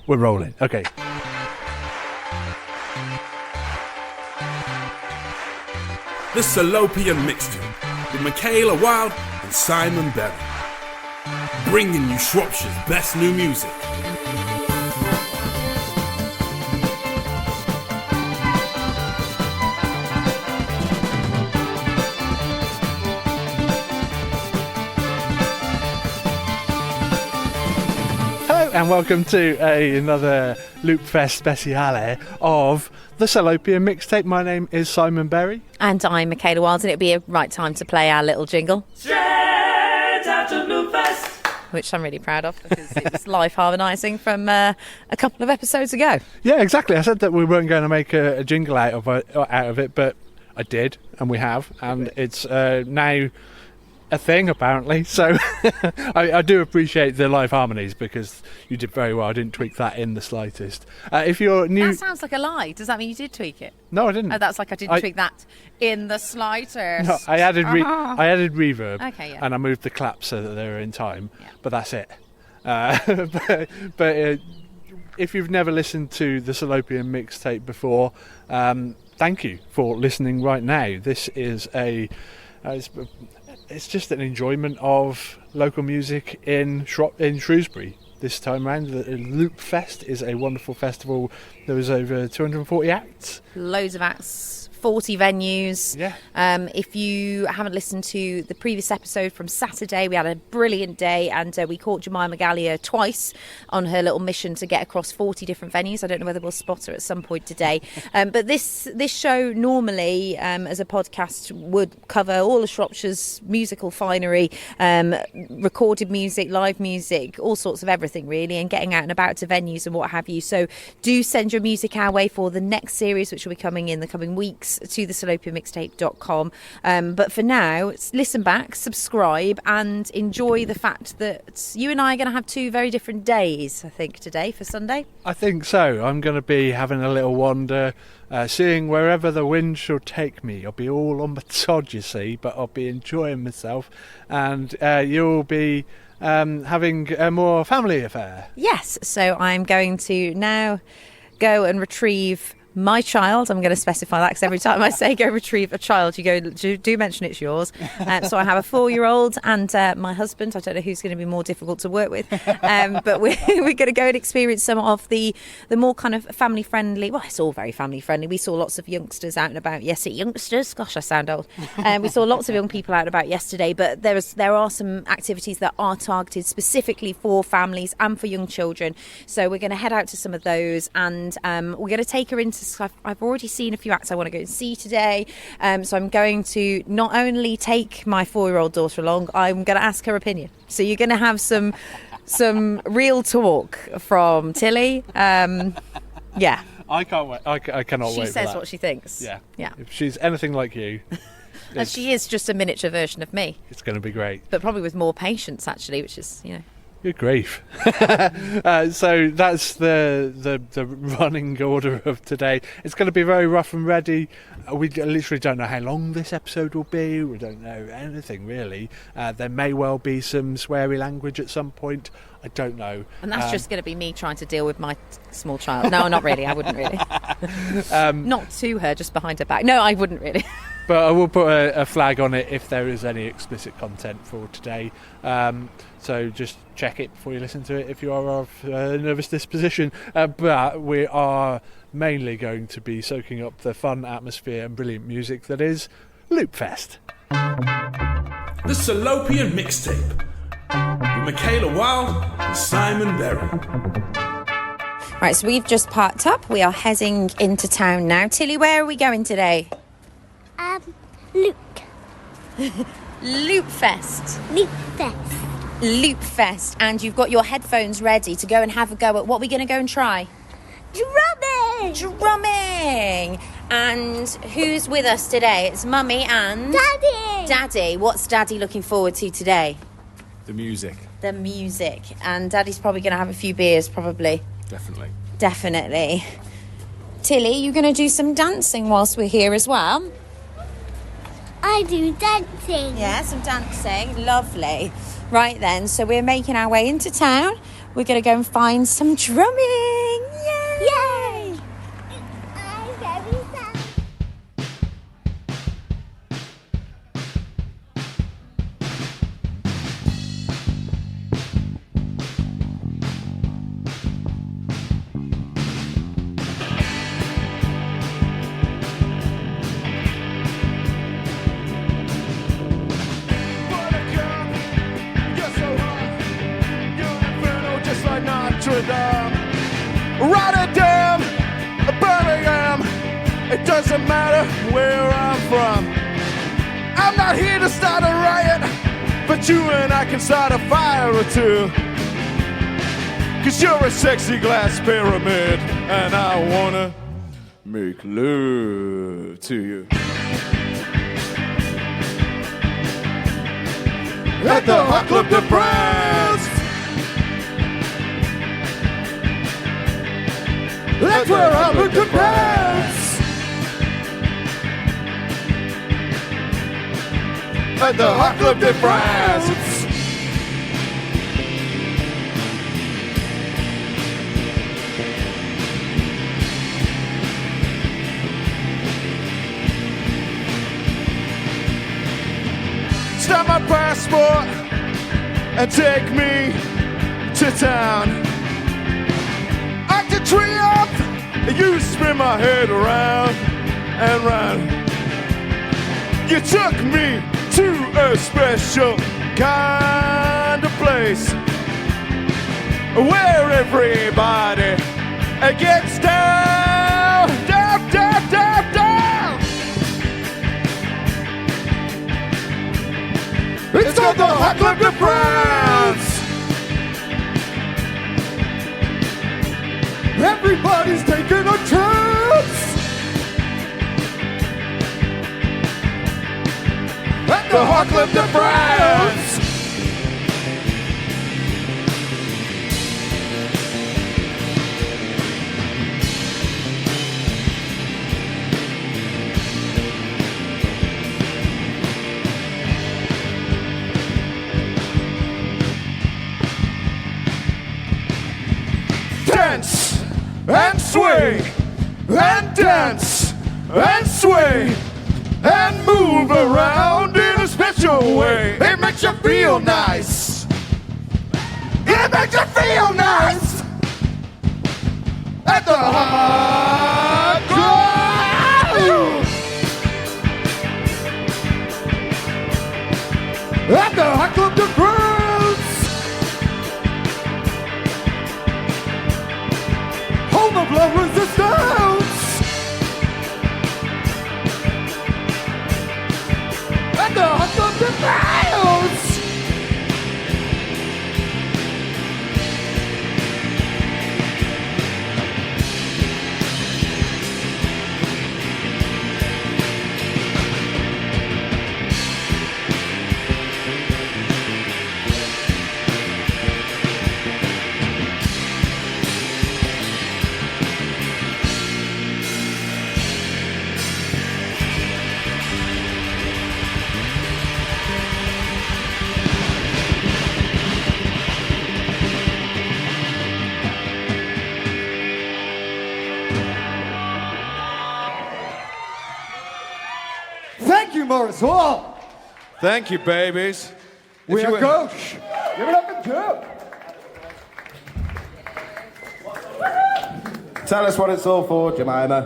We're rolling. Okay. The Salopian Mixtape with Michaela Wild and Simon Berry. Bringing you Shropshire's best new music. And welcome to another LOOPFEST Speciale of the Salopian Mixtape. My name is Simon Berry. And I'm Michaela Wild, and it'll be a right time to play our little jingle. Straight out of LOOPFEST! Which I'm really proud of, because it was live harmonising from a couple of episodes ago. Yeah, exactly. I said that we weren't going to make a jingle out of it, but I did, and we have. And it's now a thing, apparently. So I do appreciate the live harmonies, because you did very well. I didn't tweak that in the slightest. If you're new... That sounds like a lie. Does that mean you did tweak it? No, I didn't. Oh, that's like I didn't tweak that in the slightest. No, I added reverb. Okay, yeah. And I moved the claps so that they were in time. Yeah. But that's it. But if you've never listened to the Salopian Mixtape before, thank you for listening right now. This is it's just an enjoyment of local music in Shrewsbury this time around. The LOOPFEST is a wonderful festival. There was over 240 acts. Loads of acts. 40 venues. Yeah. If you haven't listened to the previous episode from Saturday, we had a brilliant day, and we caught Gemima Gallier twice on her little mission to get across 40 different venues. I don't know whether we'll spot her at some point today. But this show normally, as a podcast, would cover all of Shropshire's musical finery, recorded music, live music, all sorts of everything really, and getting out and about to venues and what have you. So do send your music our way for the next series, which will be coming in the coming weeks, to the salopianmixtape.com. But for now, listen back, subscribe, and enjoy the fact that you and I are going to have two very different days, I think, today for Sunday. I think so. I'm going to be having a little wander, seeing wherever the wind shall take me. I'll be all on my Todd, you see, but I'll be enjoying myself. And you'll be having a more family affair. Yes, so I'm going to now go and retrieve my child. I'm going to specify that, because every time I say go retrieve a child, you do mention it's yours. So I have a 4-year-old and my husband. I don't know who's going to be more difficult to work with, but we're going to go and experience some of the more kind of family friendly. Well, it's all very family friendly. We saw lots of youngsters out and about. Yes, youngsters. Gosh, I sound old. We saw lots of young people out and about yesterday, but there are some activities that are targeted specifically for families and for young children. So we're going to head out to some of those, and we're going to take her into. I've already seen a few acts I want to go and see today, so I'm going to not only take my 4-year-old daughter along, I'm going to ask her opinion. So you're going to have some real talk from Tilly. Yeah, I can't wait. I cannot wait. She for says that. what she thinks. Yeah. Yeah. If she's anything like you, And she is just a miniature version of me, it's going to be great. but probably with more patience, actually, which is, Good grief. So that's the running order of today. It's going to be very rough and ready. We literally don't know how long this episode will be. We don't know anything really. There may well be some sweary language at some point. I don't know. And that's just going to be me trying to deal with my small child. No, not really. I wouldn't really. Not to her, just behind her back. No, I wouldn't really. But I will put a flag on it if there is any explicit content for today. So just check it before you listen to it if you are of a nervous disposition. But we are mainly going to be soaking up the fun atmosphere and brilliant music that is LOOPFEST. The Salopian Mixtape with Michaela Wild and Simon Berry. Right, so we've just parked up. We are heading into town now. Tilly, where are we going today? Luke. LOOPFEST. LOOPFEST. LOOPFEST. And you've got your headphones ready to go and have a go at what we're going to go and try? Drumming. Drumming. And who's with us today? It's Mummy and... Daddy. Daddy. What's Daddy looking forward to today? The music. The music. And Daddy's probably going to have a few beers, probably. Definitely. Tilly, you're going to do some dancing whilst we're here as well? I do dancing. Yeah, some dancing. Lovely. Right then, so we're making our way into town. we're going to go and find some drumming. Yay! Yay! I'm very sad. Rotterdam, Birmingham, it doesn't matter where I'm from. I'm not here to start a riot, but you and I can start a fire or two. 'Cause you're a sexy glass pyramid, and I wanna make love to you. At the Hot Club de France. That's where I look to France. At the Hot Club de France. Stamp my passport and take me to town. Triumph, you spin my head around and round. You took me to a special kind of place where everybody gets down, down, down, down, down. It's called the Hot Club de France. Everybody's taking a chance at the Hot Club de France. Dance and swing and dance and swing and move around in a special way. It makes you feel nice. It makes you feel nice at the Hot Club. At the Hot Club de France. Home of love resistance. At the Hot Club de France. Morris Hall. Thank you, babies. We are Gauche. Give it up and jump. Tell us what it's all for, Gemima.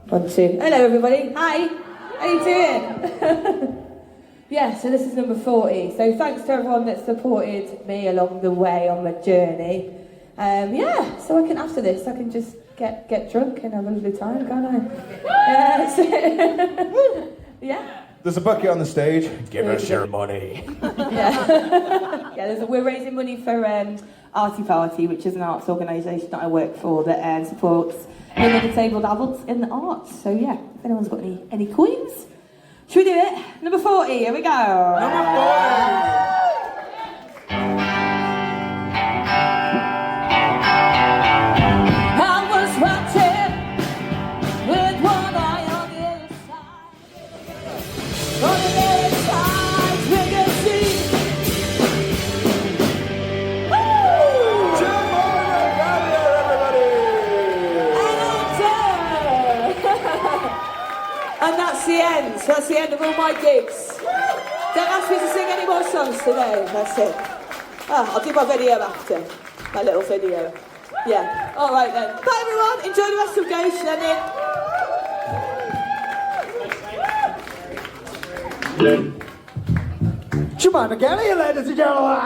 1, 2. Hello, everybody. Hi. How you doing? Yeah, so this is number 40. So thanks to everyone that supported me along the way on my journey. Yeah, so I can, after this, I can just get drunk and have a lovely time, can't I? Yeah. There's a bucket on the stage. Give us your money. Yeah. Yeah. We're raising money for Arty Party, which is an arts organisation that I work for that supports young disabled adults in the arts. So yeah, if anyone's got any coins, should we do it? Number 40. Here we go. Number 40. end. That's the end of all my gigs. Don't ask me to sing any more songs today. That's it. I'll do my video after. My little video. Yeah. All right then. Bye everyone. Enjoy the rest of Gauche then. Gemima Gallier, ladies and gentlemen.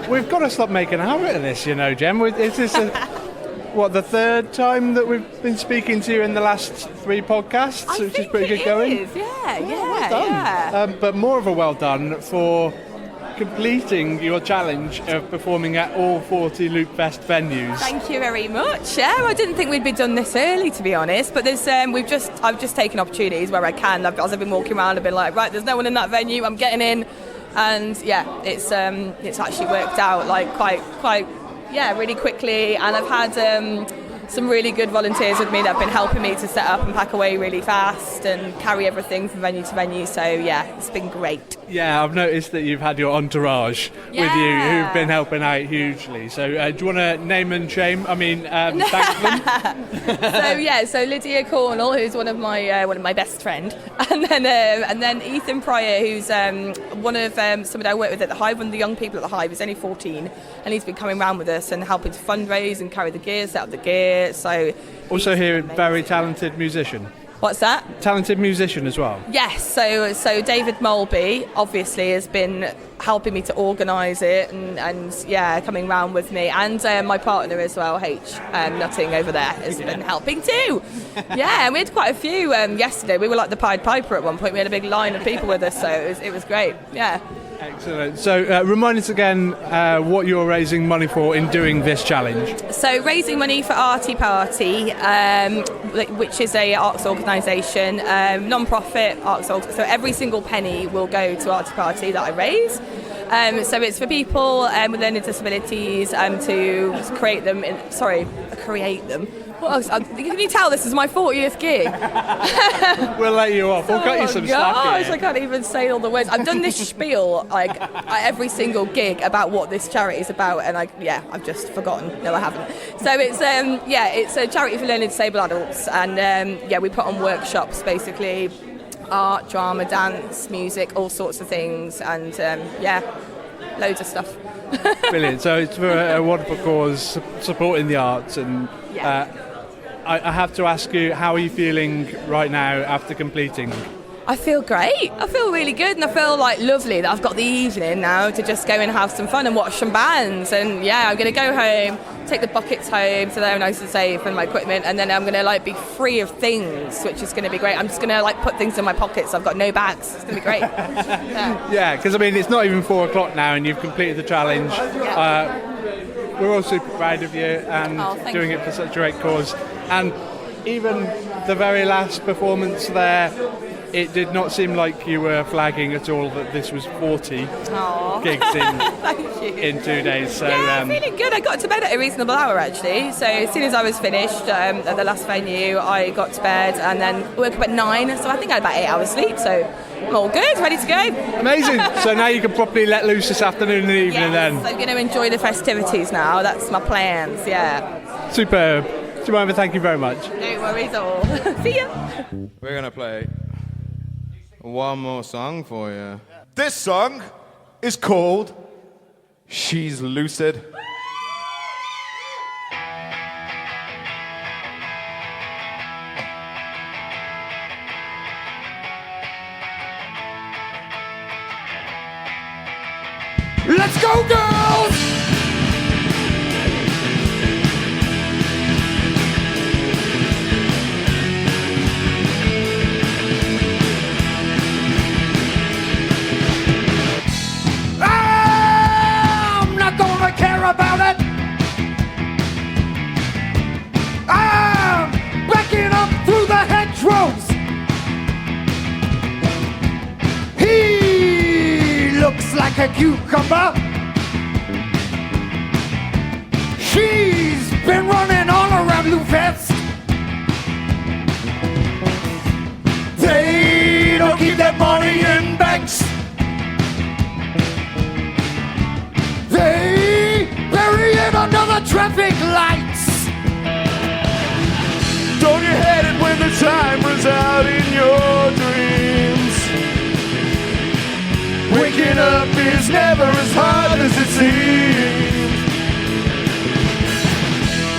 We've got to stop making a habit of this, you know, Gem. Is this the third time that we've been speaking to you in the last 3 podcasts, which is pretty good going? Yeah. Well done. But more of a well done for completing your challenge of performing at all 40 LOOPFEST venues. Thank you very much. Yeah, I didn't think we'd be done this early, to be honest. But there's, I've just taken opportunities where I can. As I've been walking around, I've been like, right, there's no one in that venue. I'm getting in, and yeah, it's actually worked out like quite really quickly. And I've had some really good volunteers with me that have been helping me to set up and pack away really fast and carry everything from venue to venue. So yeah, it's been great. Yeah, I've noticed that you've had your entourage with you who've been helping out hugely. So do you want to name and shame? Thank them. So Lydia Cornell, who's one of my best friend, and then Ethan Prior, who's one of somebody I work with at the Hive, one of the young people at the Hive. He's only 14, and he's been coming around with us and helping to fundraise and carry the gear, set up the gear. So also here, very talented musician. What's that? Talented musician as well. Yes, so David Mulby obviously has been helping me to organise it and coming round with me, and my partner as well, Nutting over there, has been helping too. Yeah, and we had quite a few yesterday. We were like the Pied Piper at one point. We had a big line of people with us, so it was great. Yeah. Excellent. So remind us again what you're raising money for in doing this challenge. So raising money for Arty Party, which is a arts organisation, non-profit arts organisation. So every single penny will go to Arty Party that I raise. So it's for people with learning disabilities to create them. Create them. What else? Can you tell this is my 40th gig? We'll let you off. We'll cut you some slack here. I can't even say all the words. I've done this spiel like at every single gig about what this charity is about, and I've just forgotten. No, I haven't. So it's a charity for learning disabled adults, and we put on workshops, basically art, drama, dance, music, all sorts of things, and loads of stuff. Brilliant. So it's for a wonderful cause, supporting the arts, and I have to ask you, how are you feeling right now after completing? I feel great. I feel really good, and I feel like lovely that I've got the evening now to just go and have some fun and watch some bands. And I'm going to go home, take the buckets home so they're nice and safe, and my equipment, and then I'm going to be free of things, which is going to be great. I'm just going to put things in my pockets. I've got no bags. It's going to be great. Yeah, because it's not even 4 o'clock now, and you've completed the challenge. We're all super proud of you and doing it for such a great cause. And even the very last performance there, it did not seem like you were flagging at all that this was 40 gigs in 2 days. So I'm feeling good. I got to bed at a reasonable hour actually. So as soon as I was finished at the last venue, I got to bed and then woke up at 9. So I think I had about 8 hours sleep. So I'm all good, ready to go. Amazing. So now you can properly let loose this afternoon and evening then. I'm going to enjoy the festivities now. That's my plans. Yeah. Superb. Gemima, thank you very much. No worries at all. See ya. We're going to play one more song for you. This song is called She's Lucid. Let's go, girls! About it. I'm backing up through the hedgerows. He looks like a cucumber. She's been running all around LOOPFEST. They don't keep their money in banks. Under the traffic lights. Don't you hate it when the time runs out in your dreams. Waking up is never as hard as it seems.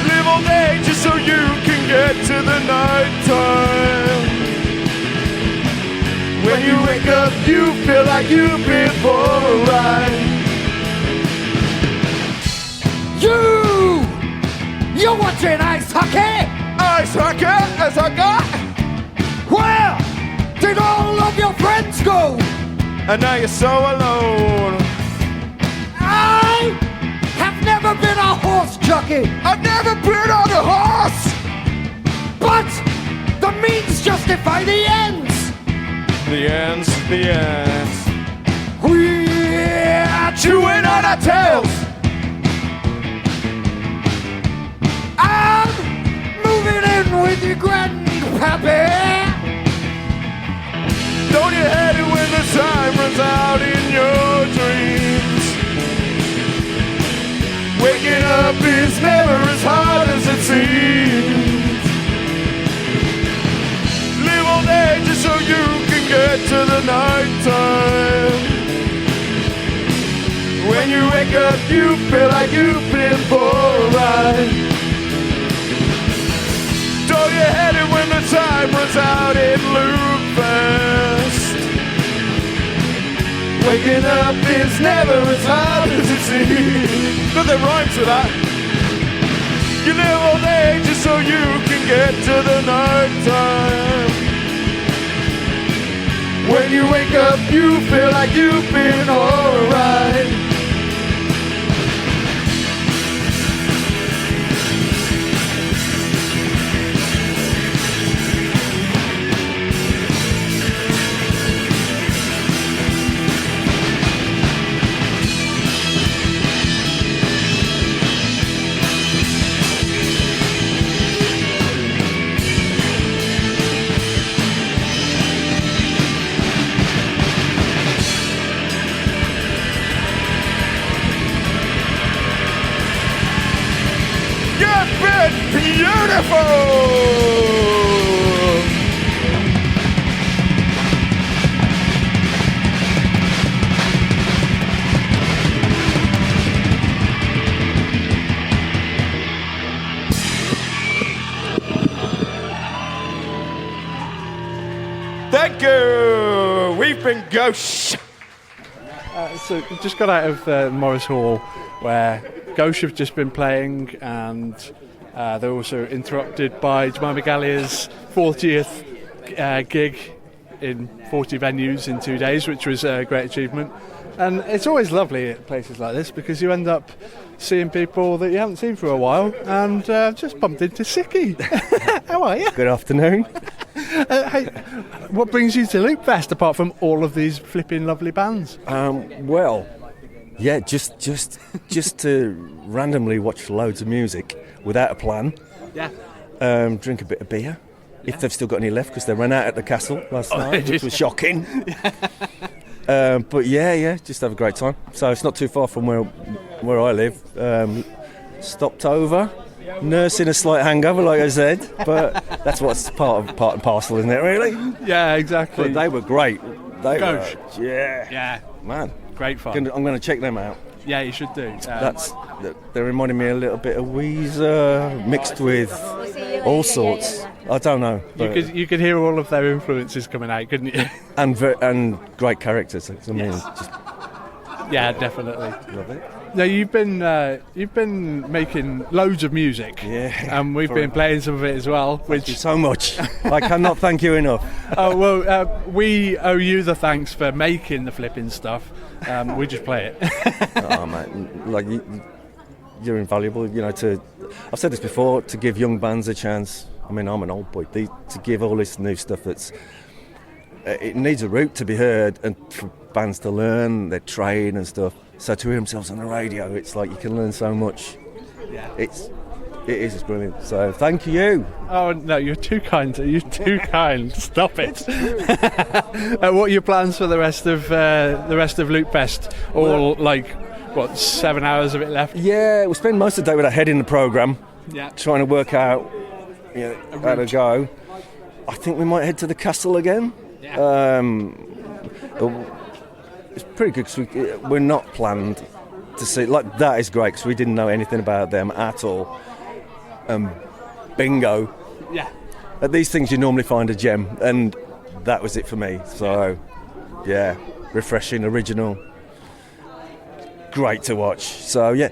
Live all day just so you can get to the night time. When you wake up, you feel like you've been for a ride. You're watching ice hockey? Ice hockey, ice hockey. Where did all of your friends go? And now you're so alone. I have never been a horse jockey. I've never been on a horse. But the means justify the ends. The ends, the ends. We're Chewing on our tails. I'm moving in with your grandpappy. Don't you hate it when the time runs out in your dreams? Waking up is never as hard as it seems. Live all day just so you can get to the night time. When you wake up, you feel like you've been for a ride. Don't you hate it when the time runs out in LOOPFEST? Waking up is never as hard as it seems. Nothing rhymes with that. You live all day just so you can get to the night time. When you wake up, you feel like you've been alright. Beautiful! Thank you! We've been Gauche. So we just got out of Morris Hall, where Gauche have just been playing, and they're also interrupted by Gemima Gallier's 40th gig in 40 venues in 2 days, which was a great achievement. And it's always lovely at places like this because you end up seeing people that you haven't seen for a while, and just bumped into Sicky. How are you? Good afternoon. Hey, what brings you to LOOPFEST apart from all of these flipping lovely bands? Well, yeah, just to randomly watch loads of music without a plan. Yeah. Drink a bit of beer, if they've still got any left, because they ran out at the castle last night, which was shocking. But yeah, just have a great time. So it's not too far from where I live. Stopped over, nursing a slight hangover, like I said, but that's what's part and parcel, isn't it? Really? Yeah, exactly. But they were great. Gauche. Yeah, man, great fun. I'm going to check them out. Yeah, you should do. They're reminding me a little bit of Weezer mixed with all sorts. I don't know. You could hear all of their influences coming out, couldn't you? And great characters. I mean, just yeah, definitely. love it. Now you've been making loads of music, and we've been playing some of it as well. Thank you so much. I cannot thank you enough. Oh well, we owe you the thanks for making the flipping stuff. We just play it. Oh mate, like you're invaluable. You know, I've said this before, to give young bands a chance. I mean, I'm an old boy. To give all this new stuff it needs a route to be heard, and for bands to learn their trade and stuff. So to hear themselves on the radio, it's like you can learn so much. Yeah. It's brilliant. So thank you. Oh no, you're too kind. You're too kind. Stop it. What are your plans for the rest of LOOPFEST? All 7 hours of it left? Yeah, we spend most of the day with our head in the programme. Yeah. Trying to work out how to go. I think we might head to the castle again. Yeah. It's pretty good because we're not planned to see. Like, that is great because we didn't know anything about them at all. Bingo. Yeah. At these things you normally find a gem, and that was it for me. So, yeah, refreshing, original, great to watch. So, yeah.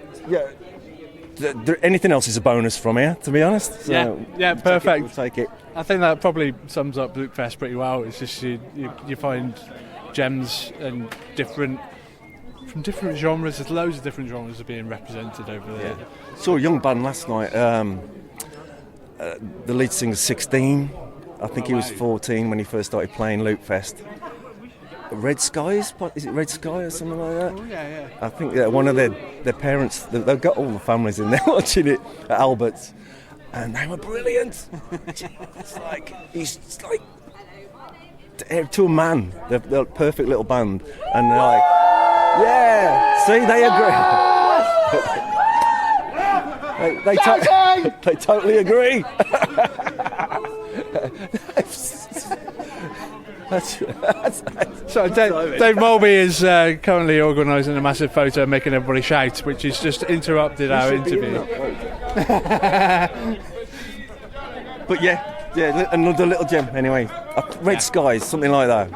Anything else is a bonus from here, to be honest. So yeah, perfect. We'll take it. I think that probably sums up LOOPFEST pretty well. It's just you find gems and from different genres. There's loads of different genres are being represented over there. Yeah. Saw a young band last night. The lead singer's 16. I think he was 14 when he first started playing LOOPFEST. Red Skies? Is it Red Sky or something like that? Oh, yeah. I think one of their parents, they've got all the families in there watching it at Albert's, and they were brilliant. He's like to a man. They're a perfect little band, and they're like, yeah. See, they agree. They totally agree. So Dave Mulvey is currently organising a massive photo making everybody shout, which has just interrupted our interview. But yeah, another little gem anyway. Red Skies, something like that.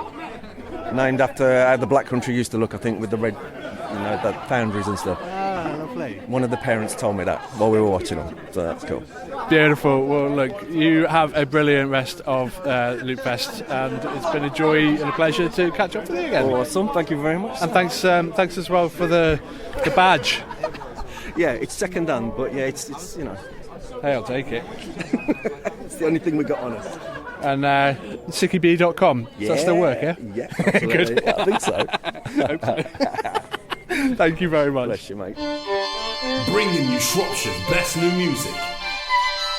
Named after how the Black Country used to look, I think, with the red, the foundries and stuff. Ah, lovely. One of the parents told me that while we were watching them, so that's cool. Beautiful. Well, look, you have a brilliant rest of LOOPFEST, and it's been a joy and a pleasure to catch up with you again. Awesome, thank you very much. And thanks as well for the badge. Yeah, it's second hand, but yeah, it's Hey, I'll take it. It's the only thing we got on us. And SickyB.com. Does that still work, yeah? Yeah, absolutely. Good. I think so. Hopefully. Thank you very much. Bless you, mate. Bringing you Shropshire's best new music.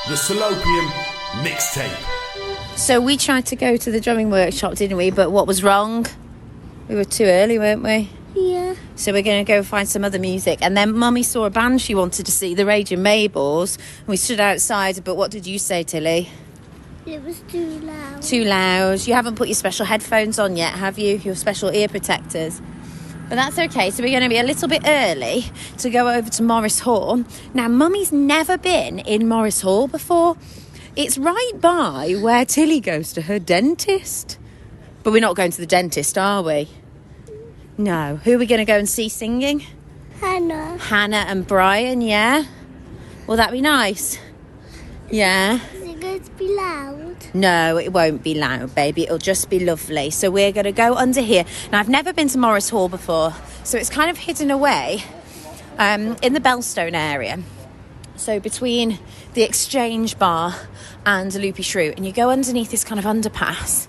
The Salopian Mixtape. So we tried to go to the drumming workshop, didn't we? But what was wrong? We were too early, weren't we? Yeah. So we're going to go find some other music. And then Mummy saw a band she wanted to see, the Raging Maybles. And we stood outside. But what did you say, Tilly? It was too loud. Too loud. You haven't put your special headphones on yet, have you? Your special ear protectors. But that's okay. So we're going to be a little bit early to go over to Morris Hall. Now, Mummy's never been in Morris Hall before. It's right by where Tilly goes to her dentist. But we're not going to the dentist, are we? No. Who are we going to go and see singing? Hannah. Hannah and Brian, yeah? Will that be nice? Yeah. Is it going to be loud? No, it won't be loud, baby. It'll just be lovely. So we're going to go under here. Now, I've never been to Morris Hall before, so it's kind of hidden away in the Bellstone area. So between the Exchange Bar and Loopy Shrew, and you go underneath this kind of underpass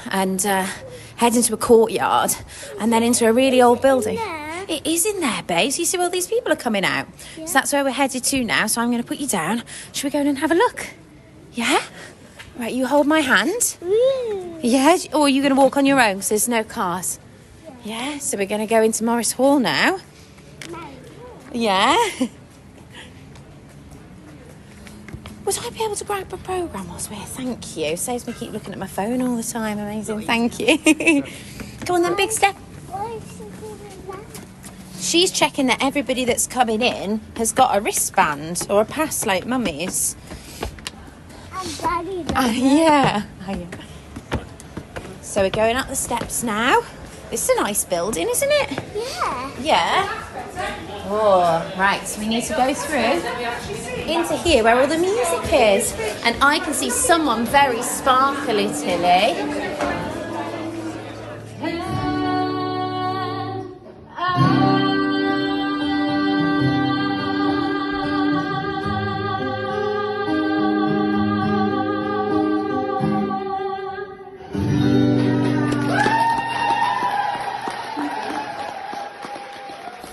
and head into a courtyard and then into a really old building. It is in there, babe. So you see all these people are coming out. Yeah. So that's where we're headed to now. So I'm going to put you down. Should we go in and have a look? Yeah? Right, you hold my hand. Yeah? Or are you going to walk on your own because there's no cars? Yeah? So we're going to go into Morris Hall now. Yeah? Would I be able to grab a programme whilst we're here? Thank you. Saves me keep looking at my phone all the time. Amazing. Thank you. Go on then, big step. She's checking that everybody that's coming in has got a wristband or a pass like Mummy's. And Daddy does. Yeah. So we're going up the steps now. This is a nice building, isn't it? Yeah. Yeah. Oh, right. So we need to go through into here where all the music is. And I can see someone very sparkly, Tilly.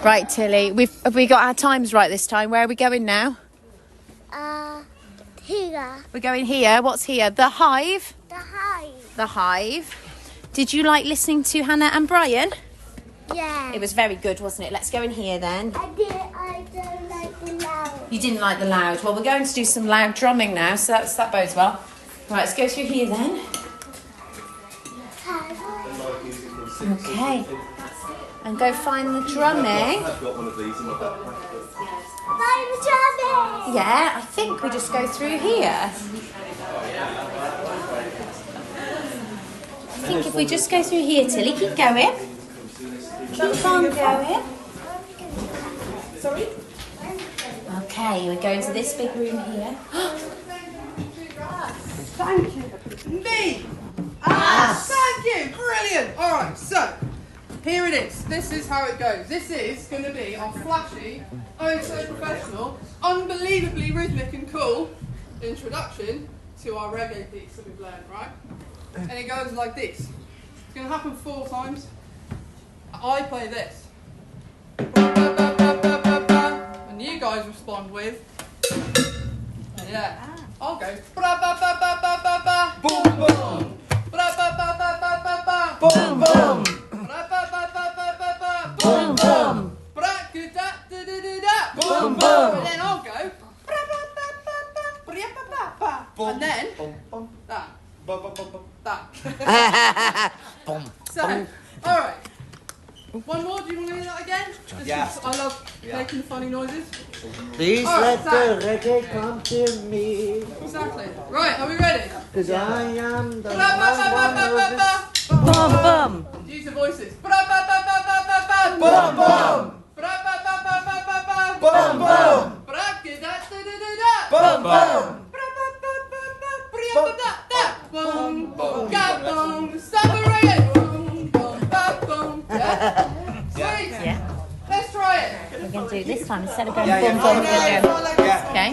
Right, Tilly, have we got our times right this time? Where are we going now? Here. We're going here. What's here? The Hive? The Hive. The Hive. Did you like listening to Hannah and Brian? Yeah. It was very good, wasn't it? Let's go in here then. I don't like the loud. You didn't like the loud. Well, we're going to do some loud drumming now, so that bodes well. Right, let's go through here then. Okay. And go find the drumming. I've got one of these in my backpack. Find the drumming. Yeah, I think we just go through here. I think if we just go through here, Tilly, keep going. Keep on going. Sorry? Okay, we go into this big room here. Thank you. Me! Thank you! Brilliant! Alright, so, here it is. This is how it goes. This is going to be our flashy, oh so professional, unbelievably rhythmic and cool introduction to our reggae piece that we've learned, right? And it goes like this. It's going to happen 4 times. I play this. And you guys respond with... Yeah. I'll go. Boom boom. Boom boom. Boom boom. Boom boom. And then I'll go. And then that. That. So, all right. One more. Do you want to hear that again? Yeah. I love making the funny noises. Please let the reggae come to me. Exactly. Right, are we ready? Because I am the Boom, boom. Use the voices. Boom boom. Boom boom. Boom boom. Boom boom. Separate. Boom boom. Yeah. Let's try it. We're going to do it this time instead of going boom, boom, we're going to go. Okay?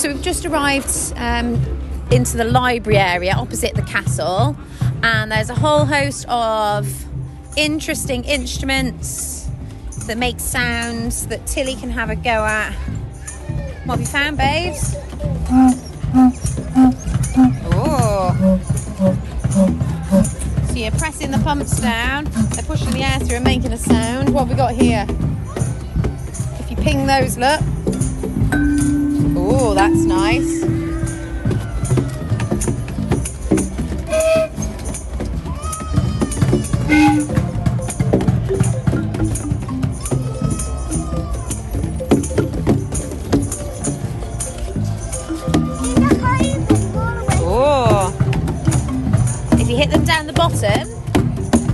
You just arrived into the library area opposite the castle, and there's a whole host of interesting instruments that make sounds that Tilly can have a go at. What have you found, babes? Oh. So you're pressing the pumps down, they're pushing the air through and making a sound. What have we got here? If you ping those, look. Oh, that's nice. Oh. If you hit them down the bottom,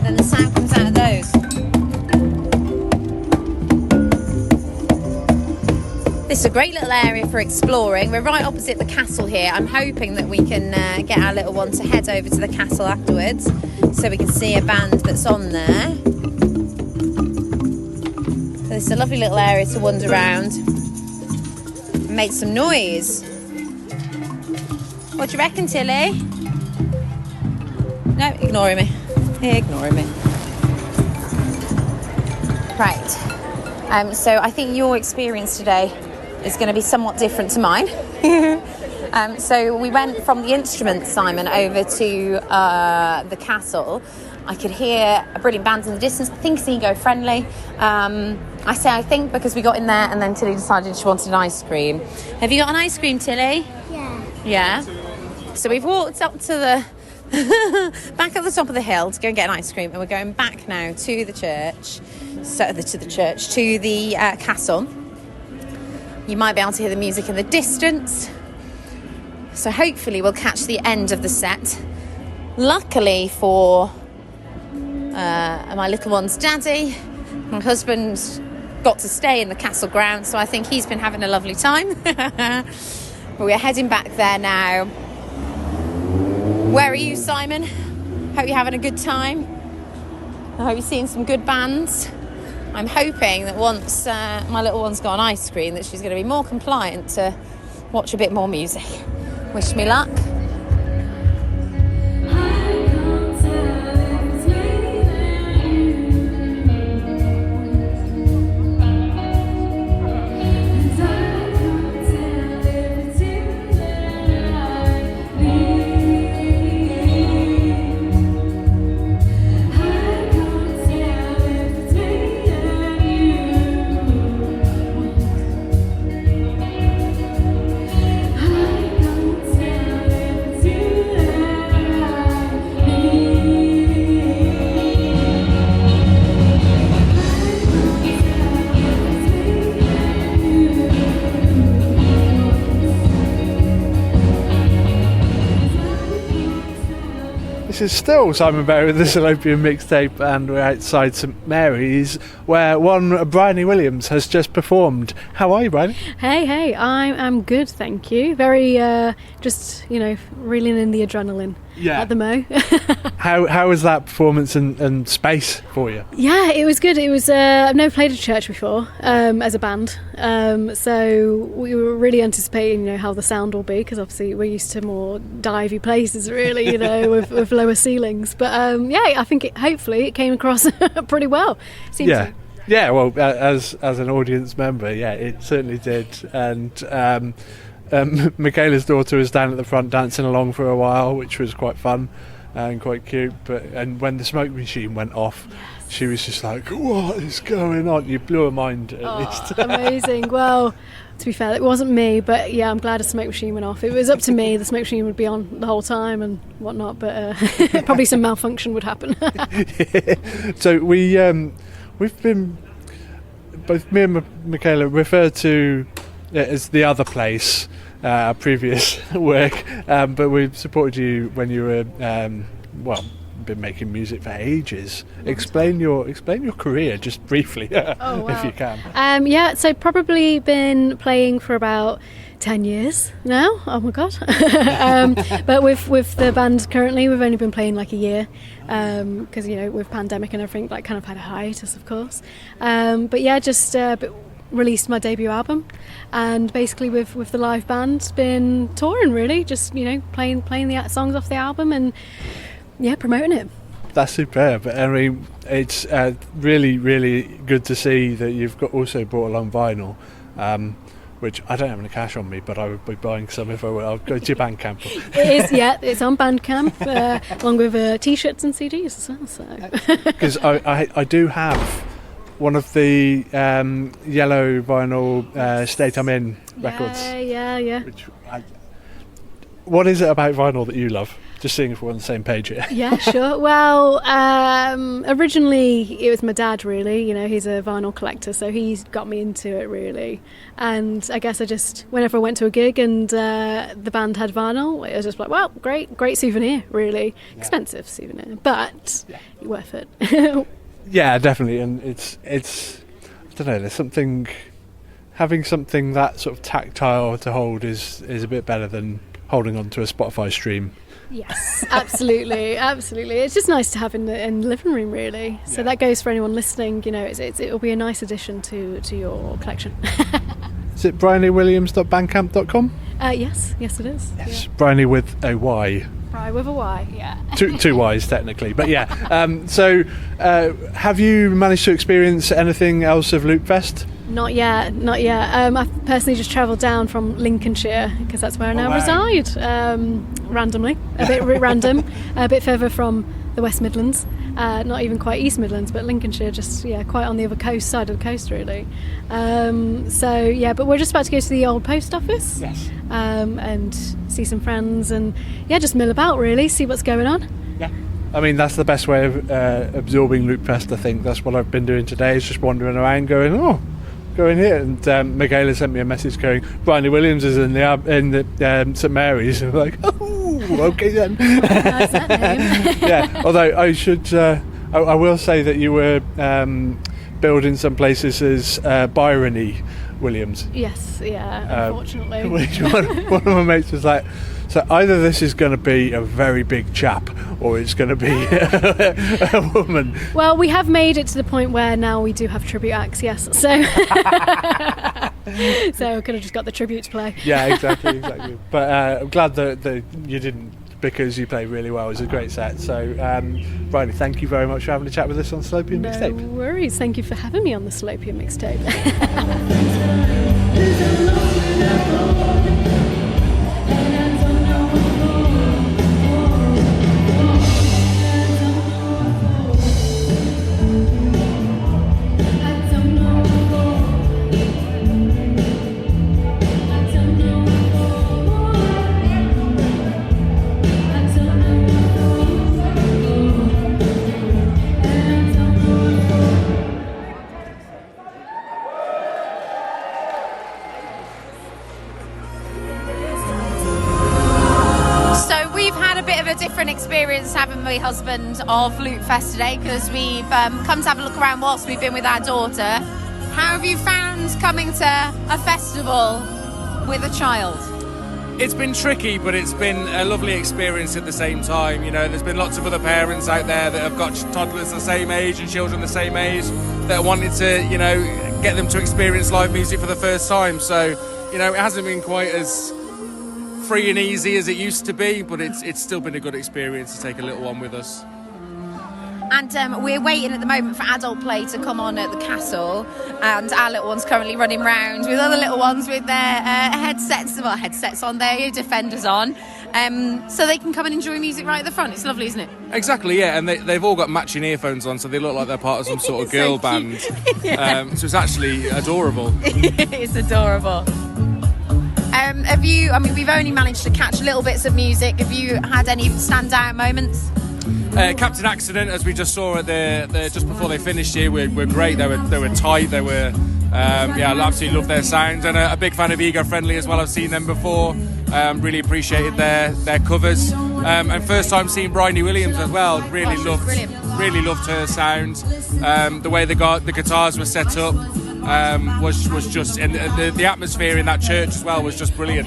then the sound comes out of those. This is a great little area for exploring. We're right opposite the castle here. I'm hoping that we can get our little one to head over to the castle afterwards so we can see a band that's on there. So this is a lovely little area to wander around and make some noise. What do you reckon, Tilly? No, ignoring me. Ignoring me. Right. So I think your experience today is going to be somewhat different to mine. So we went from the instruments, Simon, over to the castle. I could hear a brilliant band in the distance. I think it's eco-friendly. I say I think because we got in there and then Tilly decided she wanted an ice cream. Have you got an ice cream, Tilly? Yeah. Yeah? So we've walked up to the back at the top of the hill to go and get an ice cream, and we're going back now to the church. To the castle. You might be able to hear the music in the distance. So hopefully we'll catch the end of the set. Luckily for my little one's daddy, my husband got to stay in the castle grounds, so I think he's been having a lovely time. But we're heading back there now. Where are you, Simon? Hope you're having a good time. I hope you're seeing some good bands. I'm hoping that once my little one's got an ice cream that she's going to be more compliant to watch a bit more music. Wish me luck. This is still Simon Berry with the Salopian Mixtape, and we're outside St Mary's, where one Bryony Williams has just performed. How are you, Bryony? Hey, I'm good, thank you. Very, just, reeling in the adrenaline at the Mo. How was that performance and space for you? Yeah, it was good. It was, I've never played at church before, as a band, so we were really anticipating, how the sound will be, because obviously we're used to more divey places, really, with lower ceilings. But I think hopefully it came across pretty well. Seems to. Yeah, well, as an audience member, it certainly did. And Michaela's daughter was down at the front dancing along for a while, which was quite fun and quite cute. And when the smoke machine went off, she was just like, "What is going on?" You blew her mind, at least. Amazing. Well, to be fair, it wasn't me, but yeah, I'm glad a smoke machine went off. It was up to me. The smoke machine would be on the whole time and whatnot, but probably some malfunction would happen. So we've been, both me and Michaela, referred to it as the other place, our previous work, but we've supported you when you were, been making music for ages. Explain your career just briefly, if you can. So probably been playing for about 10 years now. Oh my god. But with the band currently, we've only been playing like a year, because with pandemic and everything, like kind of had a hiatus, of course. Just released my debut album, and basically with the live band been touring, really, just playing the songs off the album and promoting it. That's superb. I mean, it's really, really good to see that you've also brought along vinyl, which I don't have any cash on me, but I would be buying some if I were. I'll go to your Bandcamp. It is, it's on Bandcamp, along with T-shirts and CDs as well. So, because I do have one of the yellow vinyl State I'm In records. Yeah. What is it about vinyl that you love? Just seeing if we're on the same page here. Yeah, sure. Well, originally it was my dad, really. He's a vinyl collector, so he's got me into it, really. And I guess whenever I went to a gig and the band had vinyl, it was just like, well, great souvenir, really. Yeah. Expensive souvenir, but worth it. Yeah, definitely. And it's I don't know, there's having something that sort of tactile to hold is a bit better than holding on to a Spotify stream. Yes, absolutely. It's just nice to have in the living room, really. So that goes for anyone listening. It'll be a nice addition to your collection. Is it bryonywilliams.bandcamp.com? Yes, it is. Yes, yeah. Bryony with a Y. Bry with a Y, yeah. Two Y's technically, but yeah. So, have you managed to experience anything else of LOOPFEST? Not yet. I've personally just travelled down from Lincolnshire, because that's where I now reside, randomly, a bit random, a bit further from the West Midlands, not even quite East Midlands, but Lincolnshire, just quite on the other side of the coast, really. But we're just about to go to the old post office, and see some friends, and just mill about, really, see what's going on. Yeah. I mean, that's the best way of absorbing LOOPFEST, I think. That's what I've been doing today, is just wandering around going, go in here. And Michaela sent me a message going, Bryony Williams is in the St Mary's. And I'm like, okay then. Nice that name. Yeah, although I should, I will say that you were billed in some places as Bryony Williams. Yes, unfortunately. One of my mates was like, so either this is going to be a very big chap, or it's going to be a woman. Well, we have made it to the point where now we do have tribute acts, yes. So, so we could have just got the tribute to play. Yeah, exactly. But I'm glad that you didn't, because you played really well. It was a great set. So, Bryony, thank you very much for having a chat with us on Salopian Mixtape. No worries. Thank you for having me on the Salopian Mixtape. experience having my husband of LOOPFEST today because we've come to have a look around whilst we've been with our daughter. How have you found coming to a festival with a child? It's been tricky, but it's been a lovely experience at the same time. You know, there's been lots of other parents out there that have got toddlers the same age and children the same age that wanted to, you know, get them to experience live music for the first time. So, you know, it hasn't been quite as free and easy as it used to be, but it's still been a good experience to take a little one with us. And we're waiting at the moment for adult play to come on at the castle, and our little one's currently running around with other little ones with their headsets on, their ear defenders on, so they can come and enjoy music right at the front. It's lovely, isn't it? Exactly, yeah, and they've all got matching earphones on, so they look like they're part of some sort of girl band. Yeah. So it's actually adorable. It's adorable. Have you, I mean, we've only managed to catch little bits of music. Have you had any standout moments? Captain Accident, as we just saw at the just before they finished here, were great. They were tight. They were I absolutely love their sound, and a big fan of Ego Friendly as well. I've seen them before. Really appreciated their covers, and first time seeing Bryony Williams as well. Really loved her sound. The way the guitars were set up was just, and the atmosphere in that church as well was just brilliant.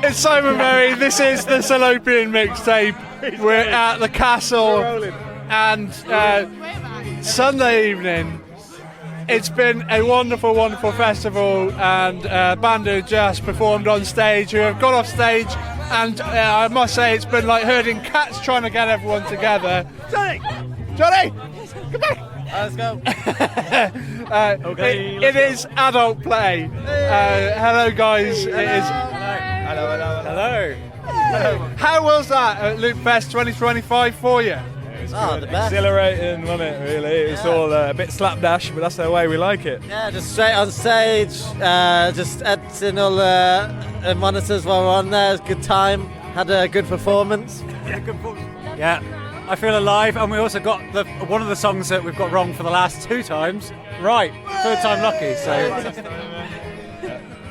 It's Simon Berry, this is the Salopian mixtape. We're at the castle, and Sunday evening. It's been a wonderful, wonderful festival, and band who just performed on stage, who have got off stage, and I must say it's been like herding cats trying to get everyone together. Johnny! Come back! Let's go. Okay, it is adult play. Hello guys. Hello. It is. Hello. How was that at LOOPFEST 2025 for you? The best. Exhilarating, wasn't it, really? It was all a bit slapdash, but that's the way we like it. Yeah, just straight on stage, just editing all the monitors while we're on there. It was a good time, had a good performance. Yeah, I feel alive, and we also got one of the songs that we've got wrong for the last 2 times. Right, 3rd time lucky. So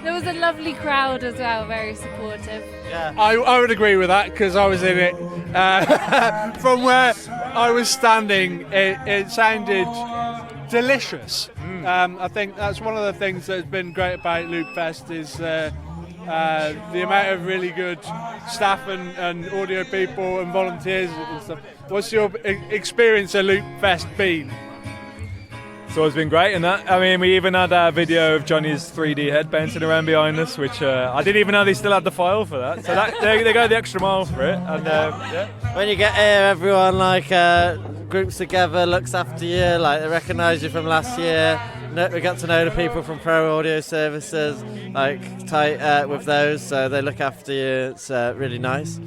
there was a lovely crowd as well, very supportive. Yeah, I would agree with that because I was in it. From where I was standing, it sounded delicious. I think that's one of the things that's been great about LOOPFEST is the amount of really good staff and audio people and volunteers and stuff. What's your experience at LOOPFEST been? It's always been great, and that. I mean, we even had a video of Johnny's 3D head bouncing around behind us, which I didn't even know they still had the file for that. So they go the extra mile for it. And yeah. When you get here, everyone groups together, looks after you. Like they recognise you from last year. We got to know the people from Pro Audio Services, tight with those, so they look after you. It's really nice.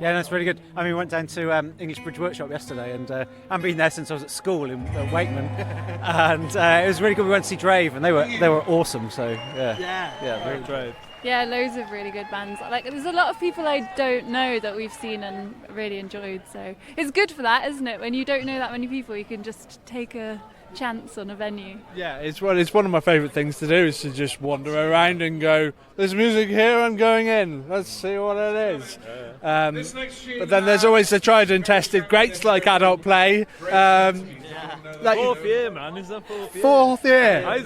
yeah, that's really good. I mean, we went down to English Bridge Workshop yesterday, and I haven't been there since I was at school in Wakeman, and it was really good. We went to see Drave, and they were awesome. So yeah, really Drave. Yeah, loads of really good bands. Like, there's a lot of people I don't know that we've seen and really enjoyed. So it's good for that, isn't it? When you don't know that many people, you can just take a chance on a venue. Yeah, it's one of my favourite things to do is to just wander around and go, there's music here, I'm going in, let's see what it is. But then there's always the tried and tested greats like Adult Play. Fourth year, man. This is our fourth year. Fourth year? I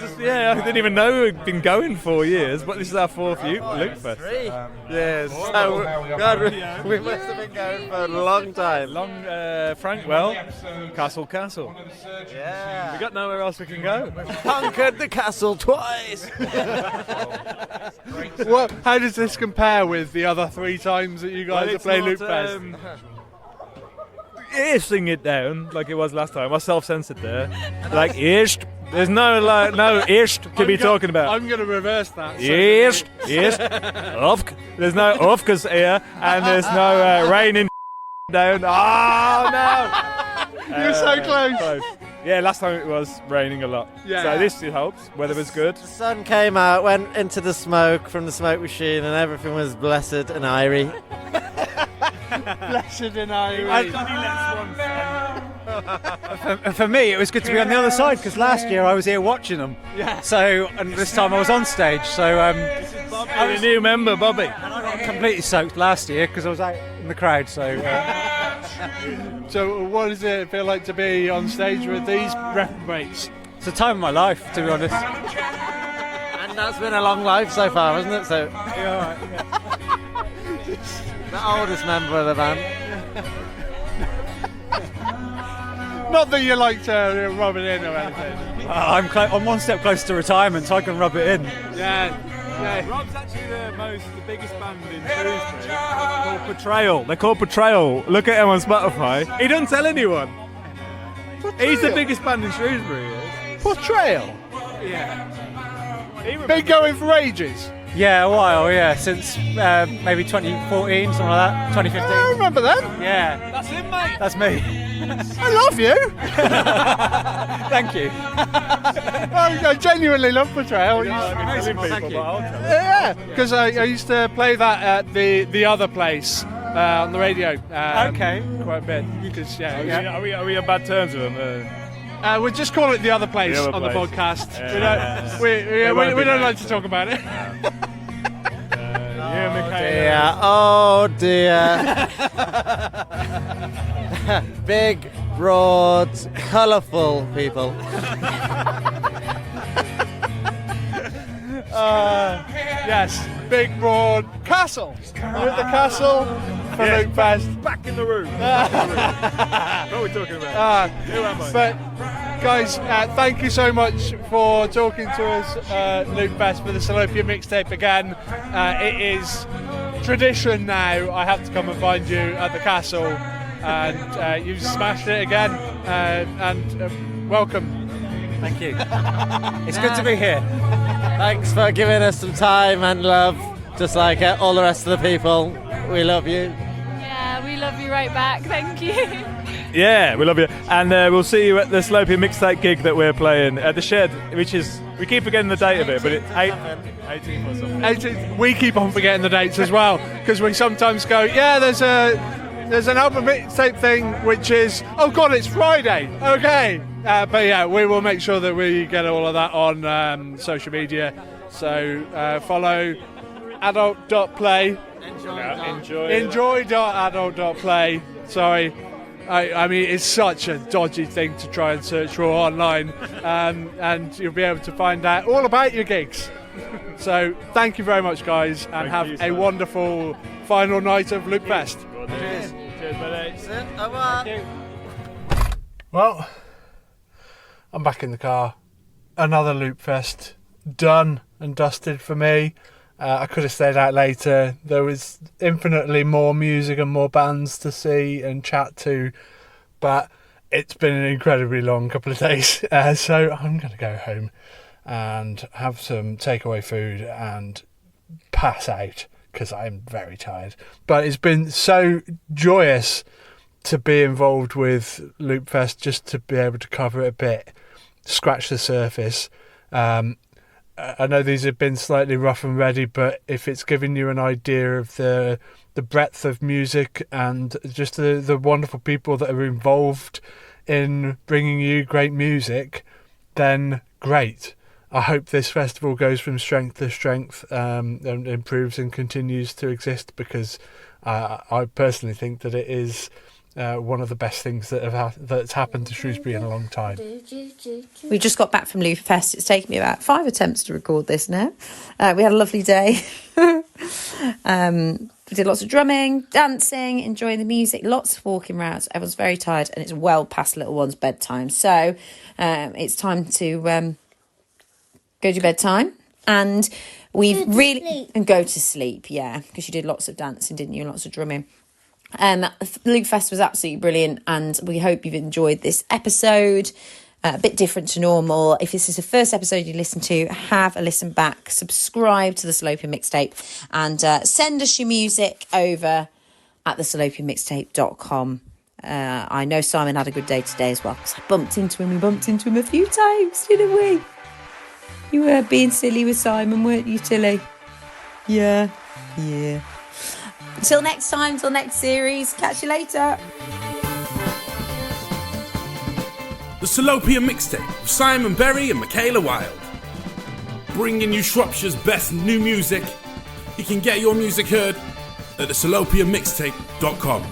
didn't even know we'd been going 4 years, but this is our fourth year LOOPFEST. Yes. We must have been going for a long time. Frankwell, Castle. Yeah. We got nowhere else we can go. Conquered the castle twice. How does this compare with the other 3 times that you guys have played LOOPFEST? Sing it down like it was last time. I self-censored there. Like ish. There's no ish to be talking about. I'm going to reverse that. Ish. Off. There's no offkas here, and there's no raining down. Oh no! You're so close. Yeah, last time it was raining a lot. Yeah. So this helps. Weather was good. The sun came out, went into the smoke from the smoke machine, and everything was blessed and airy. Blessed and airy. For me, it was good to be on the other side because last year I was here watching them. Yeah. So, and this time I was on stage. So, I was a new member, Bobby. And I got completely soaked last year because I was out in the crowd. So, so what does it feel like to be on stage with these reprobates? It's the time of my life, to be honest. And that's been a long life so far, hasn't it? So, the oldest member of the band. Not that you like to rub it in or anything. I'm one step closer to retirement, so I can rub it in. Yeah. Rob's actually the biggest band in Shrewsbury. They're called Portrayal. They're called Portrayal. Look at him on Spotify. He doesn't tell anyone. Portrayal. He's the biggest band in Shrewsbury. He is. Portrayal? Yeah. Been going for ages? Yeah, a while, since maybe 2014, something like that, 2015. I remember that. Yeah. That's him, mate. That's me. I love you. Thank you. I genuinely love Portrayal. Yeah, because I used to play that at the other place on the radio. Okay. Quite a bit. Because, Are we on bad terms with them? we'll just call it the other place on the podcast. We don't like to talk about it. Oh dear. Big, broad, colourful people. Yes, big, broad castle. We're at the castle for LOOPFEST. Back in the room. What are we talking about? Who am I? But guys, thank you so much for talking to us, LOOPFEST, for the Salopia mixtape again. It is tradition now. I have to come and find you at the castle, and you've smashed it again. And welcome. Thank you. It's good to be here. Thanks for giving us some time and love, just like all the rest of the people. We love you. Yeah, we love you right back. Thank you. Yeah, we love you. And we'll see you at the Salopia mixtape gig that we're playing at the Shed, which is, we keep forgetting the date of it, but it's 18th or something. 18th. We keep on forgetting the dates as well, because we sometimes go, there's a there's an album mixtape thing, which is, oh God, it's Friday. Okay. But yeah, we will make sure that we get all of that on social media. So follow adult.play. Enjoy.adult.play. Sorry. I mean, it's such a dodgy thing to try and search for online, and you'll be able to find out all about your gigs. So thank you very much, guys, and have a wonderful final night of LOOPFEST. Cheers. Cheers, buddy. Well, I'm back in the car. Another LOOPFEST done and dusted for me. I could have stayed out later. There was infinitely more music and more bands to see and chat to, but it's been an incredibly long couple of days. So I'm going to go home and have some takeaway food and pass out because I'm very tired. But it's been so joyous to be involved with LOOPFEST, just to be able to cover it a bit, scratch the surface. I know these have been slightly rough and ready, but if it's giving you an idea of the breadth of music and just the wonderful people that are involved in bringing you great music, then great. I hope this festival goes from strength to strength and improves and continues to exist, because I personally think that it is one of the best things that's happened to Shrewsbury in a long time. We just got back from LOOPFEST. It's taken me about 5 attempts to record this now. We had a lovely day. We did lots of drumming, dancing, enjoying the music, lots of walking rounds. Everyone's very tired, and it's well past little one's bedtime. So it's time to go to bedtime. And we've really... And go to sleep, yeah, because you did lots of dancing, didn't you, and lots of drumming. LOOPFEST was absolutely brilliant, and we hope you've enjoyed this episode. A bit different to normal. If this is the first episode you listen to, have a listen back, subscribe to the Salopian Mixtape, and send us your music over at thesalopianmixtape.com. I know Simon had a good day today as well, because I bumped into him. We bumped into him a few times, didn't we? You were being silly with Simon, weren't you, Tilly? Yeah. Until next time, till next series. Catch you later. The Salopian Mixtape with Simon Berry and Michaela Wilde. Bringing you Shropshire's best new music. You can get your music heard at thesalopianmixtape.com.